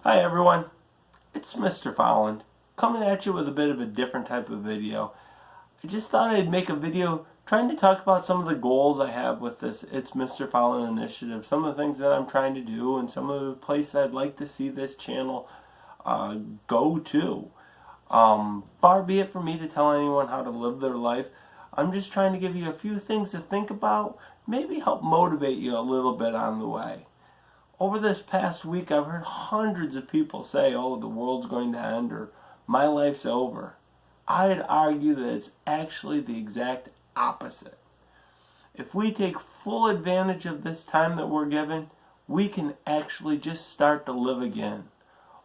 Hi everyone, it's Mr. Follin, coming at you with a bit of a different type of video. I just thought I'd make a video trying to talk about some of the goals I have with this It's Mr. Follin Initiative, some of the things that I'm trying to do, and some of the places I'd like to see this channel go to. Far be it for me to tell anyone how to live their life. I'm just trying to give you a few things to think about, maybe help motivate you a little bit on the way. Over this past week, I've heard hundreds of people say, oh, the world's going to end, or my life's over. I'd argue that it's actually the exact opposite. If we take full advantage of this time that we're given, we can actually just start to live again.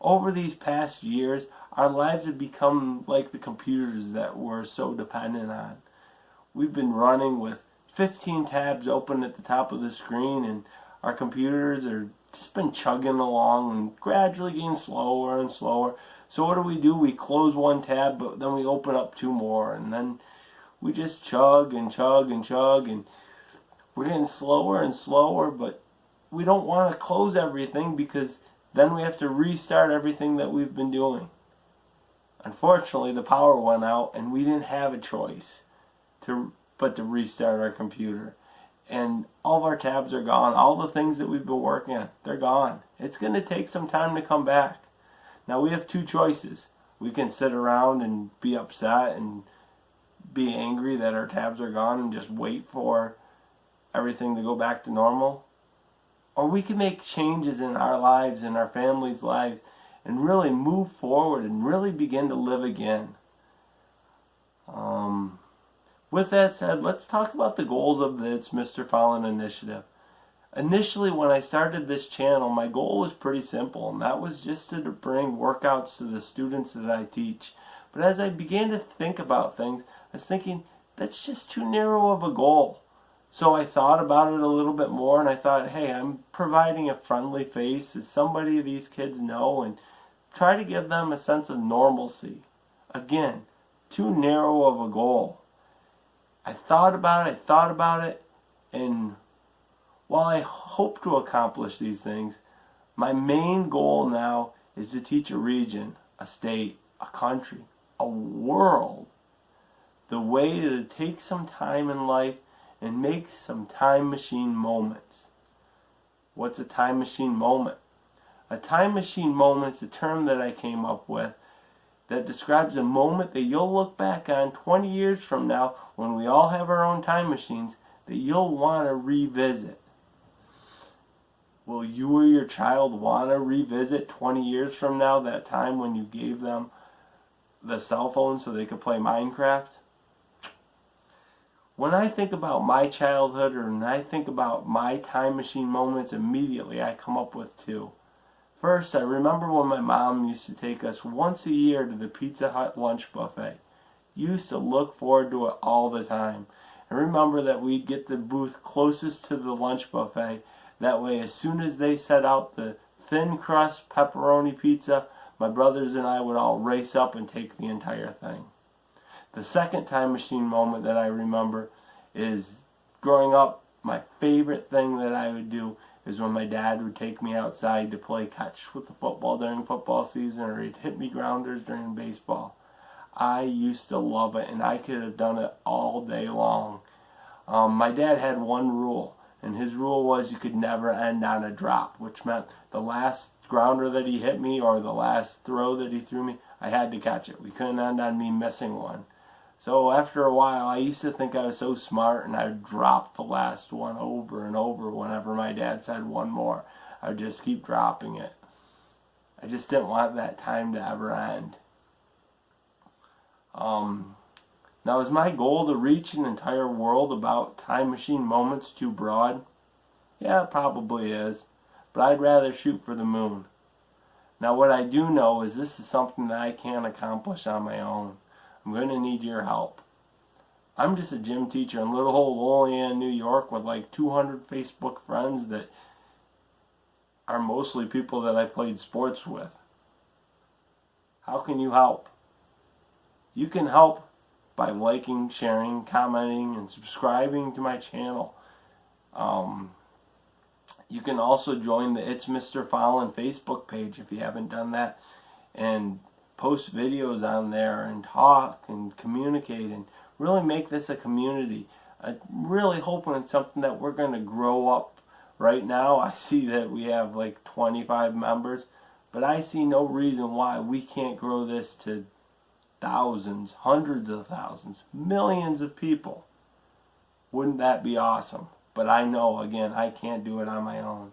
Over these past years, our lives have become like the computers that we're so dependent on. We've been running with 15 tabs open at the top of the screen, and our computers are just been chugging along and gradually getting slower and slower. So what do? We close one tab, but then we open up two more, and then we just chug and chug and chug, and we're getting slower and slower, but we don't want to close everything because then we have to restart everything that we've been doing. Unfortunately, the power went out, and we didn't have a choice but to restart our computer. And all of our tabs are gone. All the things that we've been working on, they're gone. It's going to take some time to come back. Now we have two choices. We can sit around and be upset and be angry that our tabs are gone and just wait for everything to go back to normal. Or we can make changes in our lives, in our families' lives, and really move forward and really begin to live again. With that said, let's talk about the goals of the It's Mr. Follin Initiative. Initially, when I started this channel, my goal was pretty simple, and that was just to bring workouts to the students that I teach. But as I began to think about things, I was thinking, that's just too narrow of a goal. So I thought about it a little bit more, and I thought, hey, I'm providing a friendly face as somebody these kids know, and try to give them a sense of normalcy. Again, too narrow of a goal. I thought about it, and while I hope to accomplish these things, my main goal now is to teach a region, a state, a country, a world, the way to take some time in life and make some time machine moments. What's a time machine moment? A time machine moment is a term that I came up with that describes a moment that you'll look back on 20 years from now when we all have our own time machines that you'll want to revisit. Will you or your child want to revisit 20 years from now that time when you gave them the cell phone so they could play Minecraft? When I think about my childhood, or when I think about my time machine moments, immediately I come up with two. First, I remember when my mom used to take us once a year to the Pizza Hut lunch buffet. Used to look forward to it all the time. And remember that we'd get the booth closest to the lunch buffet. That way, as soon as they set out the thin crust pepperoni pizza, my brothers and I would all race up and take the entire thing. The second time machine moment that I remember is growing up, my favorite thing that I would do is when my dad would take me outside to play catch with the football during football season, or he'd hit me grounders during baseball. I used to love it, and I could have done it all day long. My dad had one rule, and his rule was you could never end on a drop, which meant the last grounder that he hit me or the last throw that he threw me, I had to catch it. We couldn't end on me missing one. So after a while, I used to think I was so smart, and I would drop the last one over and over whenever my dad said one more. I would just keep dropping it. I just didn't want that time to ever end. Now, is my goal to reach an entire world about time machine moments too broad? Yeah, it probably is, but I'd rather shoot for the moon. Now, what I do know is this is something that I can't accomplish on my own. I'm going to need your help. I'm just a gym teacher in little old Olean, New York, with like 200 Facebook friends that are mostly people that I played sports with. How can you help? You can help by liking, sharing, commenting, and subscribing to my channel. You can also join the It's Mr. Follin Facebook page if you haven't done that, and post videos on there and talk and communicate and really make this a community. I'm really hoping it's something that we're going to grow up. Right now I see that we have like 25 members, but I see no reason why we can't grow this to thousands, hundreds of thousands, millions of people. Wouldn't that be awesome? But I know, again, I can't do it on my own.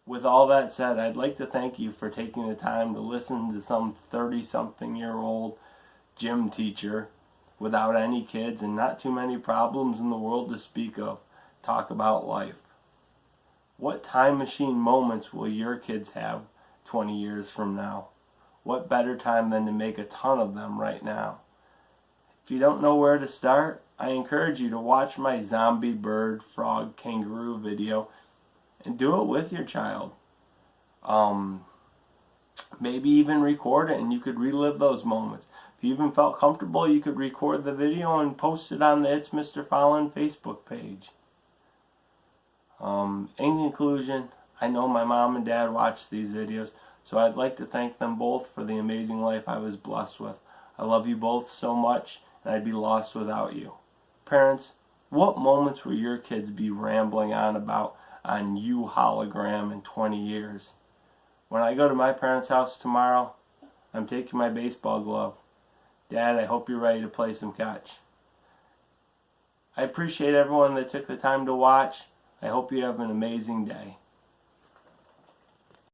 With all that said, I'd like to thank you for taking the time to listen to some 30-something-year-old gym teacher without any kids and not too many problems in the world to speak of talk about life. What time machine moments will your kids have 20 years from now? What better time than to make a ton of them right now? If you don't know where to start, I encourage you to watch my zombie bird, frog, kangaroo video and do it with your child. Maybe even record it and you could relive those moments. If you even felt comfortable, you could record the video and post it on the It's Mr. Follin Facebook page. In conclusion, I know my mom and dad watch these videos, so I'd like to thank them both for the amazing life I was blessed with. I love you both so much, and I'd be lost without you. Parents, what moments will your kids be rambling on about on you hologram in 20 years? When I go to my parents' house tomorrow, I'm taking my baseball glove. Dad, I hope you're ready to play some catch. I appreciate everyone that took the time to watch. I hope you have an amazing day.